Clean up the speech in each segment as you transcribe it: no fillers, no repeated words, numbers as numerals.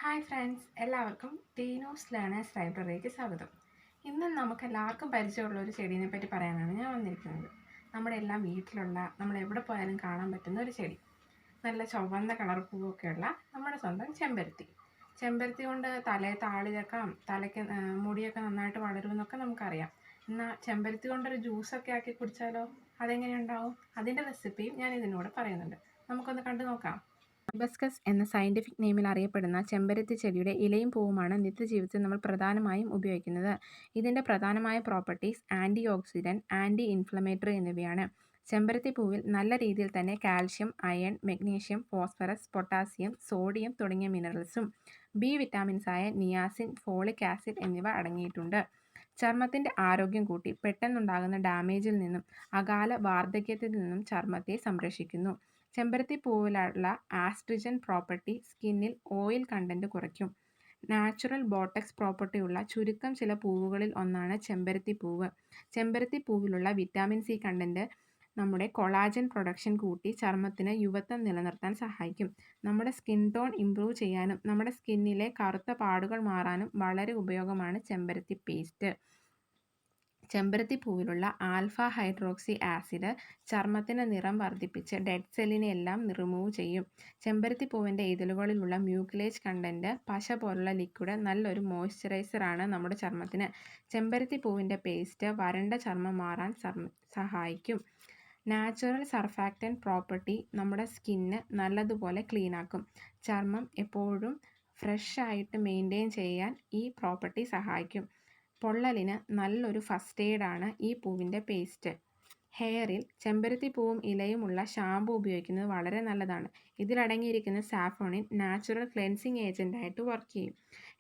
Hi friends, എല്ലാവർക്കും ടീനോസ് learners ലൈബ്രറിയിലേക്ക് സ്വാഗതം. ഇന്ന് നമുക്ക് എല്ലാവർക്കും പരിചയമുള്ള ഒരു ചെടീനെ പറ്റി പറയാനാണ് ഞാൻ വന്നിരിക്കുന്നത്. നമ്മുടെ എല്ലാം വീട്ടിലുള്ള, നമ്മൾ എവിടെ പോയാലും കാണാൻ പറ്റുന്ന ഒരു ചെടി. നല്ല ചുവന്ന കളർ പൂവൊക്കെയുള്ള നമ്മുടെ സ്വന്തം ചെമ്പരത്തി. ചെമ്പരത്തി കൊണ്ട് തലയെ താളി വെക്കാം, തലയ്ക്ക് മുടിയൊക്കെ നന്നായിട്ട് വളരുമെന്നൊക്കെ നമുക്കറിയാം. എന്നാൽ ചെമ്പരത്തി കൊണ്ടൊരു ജ്യൂസൊക്കെ ആക്കി കുടിച്ചാലോ, അതെങ്ങനെ ഉണ്ടാവും? അതിൻ്റെ റെസിപ്പിയും ഞാൻ ഇതിനോട് പറയുന്നുണ്ട്. നമുക്കൊന്ന് കണ്ടു നോക്കാം. ഹിബസ്കസ് എന്ന സയൻറ്റിഫിക് നെയിമിൽ അറിയപ്പെടുന്ന ചെമ്പരത്തി ചെടിയുടെ ഇലയും പൂവുമാണ് നിത്യജീവിതത്തിൽ നമ്മൾ പ്രധാനമായും ഉപയോഗിക്കുന്നത്. ഇതിൻ്റെ പ്രധാനമായ properties antioxidant, anti inflammatory എന്നിവയാണ്. ചെമ്പരത്തി പൂവിൽ നല്ല രീതിയിൽ തന്നെ calcium, iron, magnesium, phosphorus, potassium, sodium തുടങ്ങിയ മിനറൽസും ബി വിറ്റാമിൻസായ നിയാസിൻ, ഫോളിക് ആസിഡ് എന്നിവ അടങ്ങിയിട്ടുണ്ട്. ചർമ്മത്തിൻ്റെ ആരോഗ്യം കൂട്ടി പെട്ടെന്നുണ്ടാകുന്ന ഡാമേജിൽ നിന്നും അകാല വാർദ്ധക്യത്തിൽ നിന്നും ചർമ്മത്തെ സംരക്ഷിക്കുന്നു. ചെമ്പരത്തി പൂവിലുള്ള ആസ്ട്രിജൻ പ്രോപ്പർട്ടി സ്കിന്നിൽ ഓയിൽ കണ്ടൻറ്റ് കുറയ്ക്കും. നാച്ചുറൽ ബോട്ടക്സ് പ്രോപ്പർട്ടിയുള്ള ചുരുക്കം ചില പൂവുകളിൽ ഒന്നാണ് ചെമ്പരത്തി പൂവ്. ചെമ്പരത്തി പൂവിലുള്ള വിറ്റാമിൻ സി കണ്ടൻറ്റ് നമ്മുടെ കൊളാജൻ പ്രൊഡക്ഷൻ കൂട്ടി ചർമ്മത്തിന് യുവത്വം നിലനിർത്താൻ സഹായിക്കും. നമ്മുടെ സ്കിൻ ടോൺ ഇംപ്രൂവ് ചെയ്യാനും നമ്മുടെ സ്കിന്നിലെ കറുത്ത പാടുകൾ മാറാനും വളരെ ഉപയോഗമാണ് ചെമ്പരത്തി പേസ്റ്റ്. ചെമ്പരത്തി പൂവിലുള്ള ആൽഫ ഹൈഡ്രോക്സി ആസിഡ് ചർമ്മത്തിന് നിറം വർദ്ധിപ്പിച്ച് ഡെഡ് സെല്ലിനെ എല്ലാം റിമൂവ് ചെയ്യും. ചെമ്പരത്തി പൂവിൻ്റെ ഇതളുകളിലുള്ള മ്യൂക്കിലേജ് കണ്ടൻറ്റ് പശ പോലുള്ള ലിക്വിഡ് നല്ലൊരു മോയ്സ്ചറൈസറാണ് നമ്മുടെ ചർമ്മത്തിന്. ചെമ്പരത്തി പൂവിൻ്റെ പേസ്റ്റ് വരണ്ട ചർമ്മം മാറാൻ സഹായിക്കും. നാച്ചുറൽ സർഫാക്റ്റൻറ്റ് പ്രോപ്പർട്ടി നമ്മുടെ സ്കിന്ന് നല്ലതുപോലെ ക്ലീനാക്കും. ചർമ്മം എപ്പോഴും ഫ്രഷ് ആയിട്ട് മെയിൻറ്റെയിൻ ചെയ്യാൻ ഈ പ്രോപ്പർട്ടി സഹായിക്കും. പൊള്ളലിന് നല്ലൊരു ഫസ്റ്റ് എയ്ഡാണ് ഈ പൂവിൻ്റെ പേസ്റ്റ്. ഹെയറിൽ ചെമ്പരത്തി പൂവും ഇലയുമുള്ള ഷാമ്പു ഉപയോഗിക്കുന്നത് വളരെ നല്ലതാണ്. ഇതിലടങ്ങിയിരിക്കുന്ന സാഫ്രോണിൻ നാച്ചുറൽ ക്ലെൻസിങ് ഏജൻ്റായിട്ട് വർക്ക് ചെയ്യും.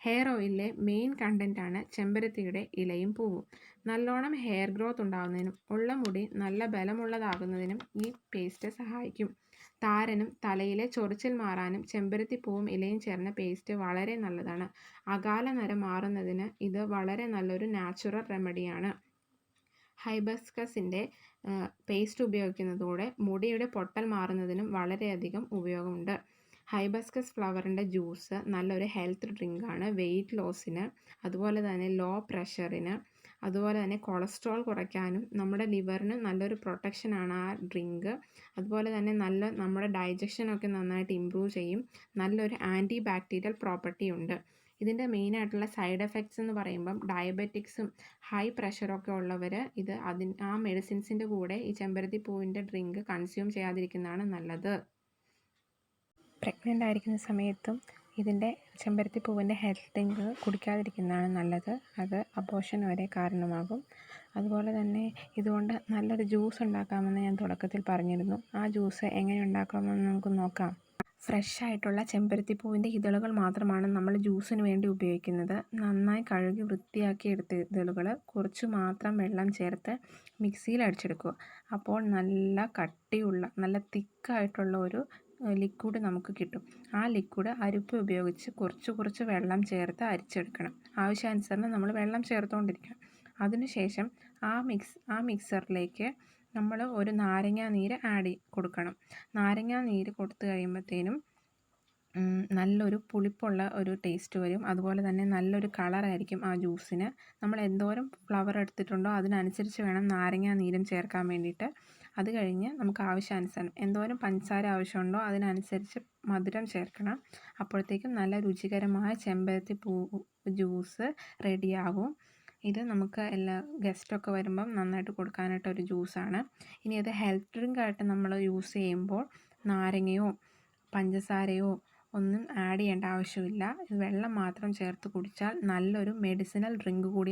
ഹെയർ ഓയിലിലെ മെയിൻ കണ്ടൻറ്റാണ് ചെമ്പരത്തിയുടെ ഇലയും പൂവും. നല്ലോണം ഹെയർ ഗ്രോത്ത് ഉണ്ടാകുന്നതിനും ഉള്ള മുടി നല്ല ബലമുള്ളതാകുന്നതിനും ഈ പേസ്റ്റ് സഹായിക്കും. താരനും തലയിലെ ചൊറിച്ചിൽ മാറാനും ചെമ്പരത്തി പൂവും ഇലയും ചേർന്ന പേസ്റ്റ് വളരെ നല്ലതാണ്. അകാല നര മാറുന്നതിന് ഇത് വളരെ നല്ലൊരു നാച്ചുറൽ റെമഡിയാണ്. ഹൈബസ്കസിൻ്റെ പേസ്റ്റ് ഉപയോഗിക്കുന്നതോടെ മുടിയുടെ പൊട്ടൽ മാറുന്നതിനും വളരെയധികം ഉപയോഗമുണ്ട്. ഹൈബസ്കസ് ഫ്ലവറിൻ്റെ ജ്യൂസ് നല്ലൊരു ഹെൽത്ത് ഡ്രിങ്കാണ്. വെയിറ്റ് ലോസിന്, അതുപോലെ തന്നെ ലോ പ്രഷറിന്, അതുപോലെ തന്നെ കൊളസ്ട്രോൾ കുറയ്ക്കാനും നമ്മുടെ ലിവറിന് നല്ലൊരു പ്രൊട്ടക്ഷനാണ് ആ ഡ്രിങ്ക്. അതുപോലെ തന്നെ നമ്മുടെ ഡൈജഷനൊക്കെ നന്നായിട്ട് ഇമ്പ്രൂവ് ചെയ്യും. നല്ലൊരു ആൻറ്റി ബാക്ടീരിയൽ പ്രോപ്പർട്ടി ഉണ്ട്. ഇതിൻ്റെ മെയിനായിട്ടുള്ള സൈഡ് എഫക്ട്സ് എന്ന് പറയുമ്പം ഡയബറ്റിക്സും ഹൈ പ്രഷറൊക്കെ ഉള്ളവർ ആ മെഡിസിൻസിൻ്റെ കൂടെ ഈ ചെമ്പരത്തി പൂവിൻ്റെ ഡ്രിങ്ക് കൺസ്യൂം ചെയ്യാതിരിക്കുന്നതാണ് നല്ലത്. പ്രഗ്നൻ്റ് ആയിരിക്കുന്ന സമയത്തും ഇതിൻ്റെ ചെമ്പരത്തി പൂവിൻ്റെ ഹെൽത്ത് ഡ്രിങ്ക് കുടിക്കാതിരിക്കുന്നതാണ് നല്ലത്. അത് അബോർഷൻ വരെ കാരണമാകും. അതുപോലെ തന്നെ ഇതുകൊണ്ട് നല്ലൊരു ജ്യൂസ് ഉണ്ടാക്കാമെന്ന് ഞാൻ തുടക്കത്തിൽ പറഞ്ഞിരുന്നു. ആ ജ്യൂസ് എങ്ങനെ ഉണ്ടാക്കാമെന്ന് നമുക്ക് നോക്കാം. ഫ്രഷ് ആയിട്ടുള്ള ചെമ്പരത്തി പൂവിൻ്റെ ഇതളുകൾ മാത്രമാണ് നമ്മൾ ജ്യൂസിന് വേണ്ടി ഉപയോഗിക്കുന്നത്. നന്നായി കഴുകി വൃത്തിയാക്കി എടുത്ത ഇതളുകൾ കുറച്ച് മാത്രം വെള്ളം ചേർത്ത് മിക്സിയിൽ അടിച്ചെടുക്കുക. അപ്പോൾ നല്ല കട്ടിയുള്ള നല്ല തിക്കായിട്ടുള്ള ഒരു ലിക്വിഡ് നമുക്ക് കിട്ടും. ആ ലിക്വിഡ് അരിപ്പ ഉപയോഗിച്ച് കുറച്ച് വെള്ളം ചേർത്ത് അരിച്ചെടുക്കണം. ആവശ്യാനുസരണം നമ്മൾ വെള്ളം ചേർത്തുകൊണ്ടിരിക്കണം. അതിനുശേഷം ആ മിക്സറിലേക്ക് നമ്മൾ ഒരു നാരങ്ങാ നീര് കൊടുക്കണം. നാരങ്ങാ നീര് കൊടുത്തു കഴിയുമ്പോഴത്തേനും നല്ലൊരു പുളിപ്പുള്ള ഒരു ടേസ്റ്റ് വരും. അതുപോലെ തന്നെ നല്ലൊരു കളറായിരിക്കും ആ ജ്യൂസിന്. നമ്മൾ എന്തോരം ഫ്ലവർ എടുത്തിട്ടുണ്ടോ അതിനനുസരിച്ച് വേണം നാരങ്ങാ നീരും ചേർക്കാൻ വേണ്ടിയിട്ട്. അത് കഴിഞ്ഞ് നമുക്ക് ആവശ്യാനുസരണം എന്തോരം പഞ്ചസാര ആവശ്യമുണ്ടോ അതിനനുസരിച്ച് മധുരം ചേർക്കണം. അപ്പോഴത്തേക്കും നല്ല രുചികരമായ ചെമ്പരത്തി പൂ ജ്യൂസ് റെഡിയാകും. ഇത് നമുക്ക് എല്ലാ ഗസ്റ്റൊക്കെ വരുമ്പം നന്നായിട്ട് കൊടുക്കാനായിട്ടൊരു ജ്യൂസാണ്. ഇനി അത് ഹെൽത്ത് ഡ്രിങ്കായിട്ട് നമ്മൾ യൂസ് ചെയ്യുമ്പോൾ നാരങ്ങയോ പഞ്ചസാരയോ ഒന്നും ആഡ് ചെയ്യേണ്ട ആവശ്യമില്ല. വെള്ളം മാത്രം ചേർത്ത് കുടിച്ചാൽ നല്ലൊരു മെഡിസിനൽ ഡ്രിങ്ക് കൂടിയാണ്.